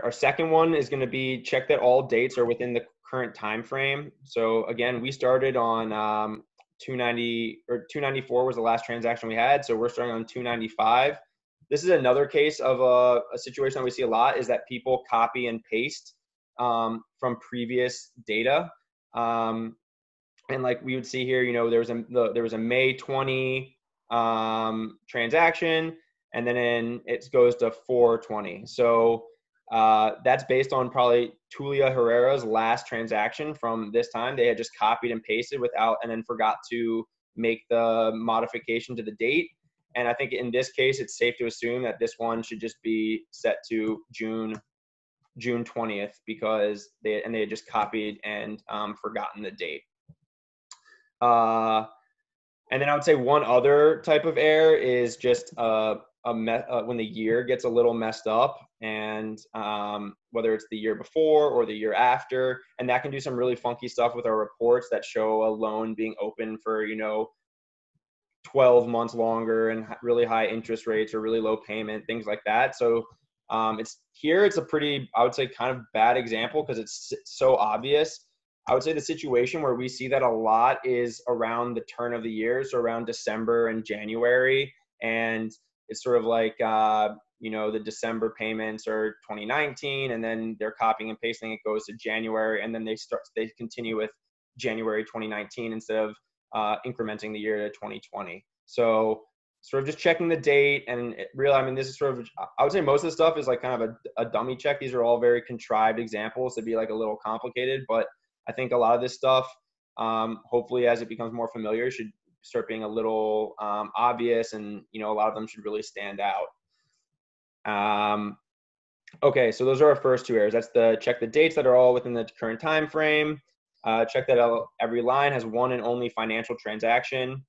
our second one is going to be check that all dates are within the current time frame. So again, we started on 290 or 294 was the last transaction we had. So we're starting on 295. This is another case of a situation that we see a lot, is that people copy and paste from previous data. And like we would see here, you know, there was a May 20 transaction, and then it goes to 420. So that's based on probably Tulia Herrera's last transaction from this time. They had just copied and pasted and then forgot to make the modification to the date. And I think in this case, it's safe to assume that this one should just be set to June 20th, because they had just copied and forgotten the date. And then I would say one other type of error is just when the year gets a little messed up, and whether it's the year before or the year after, and that can do some really funky stuff with our reports that show a loan being open for, you know, 12 months longer and really high interest rates or really low payment, things like that. So it's a pretty, I would say, kind of bad example because it's so obvious. I would say the situation where we see that a lot is around the turn of the year, so around December and January. And it's sort of like, you know, the December payments are 2019, and then they're copying and pasting, it goes to January, and then they continue with January 2019 instead of incrementing the year to 2020. So sort of just checking the date, and this is sort of, I would say most of the stuff is like kind of a dummy check. These are all very contrived examples to be like a little complicated, but I think a lot of this stuff, hopefully as it becomes more familiar, should start being a little obvious, and, you know, a lot of them should really stand out. Okay, so those are our first two errors. That's the check the dates that are all within the current time frame. Check that every line has one and only financial transaction.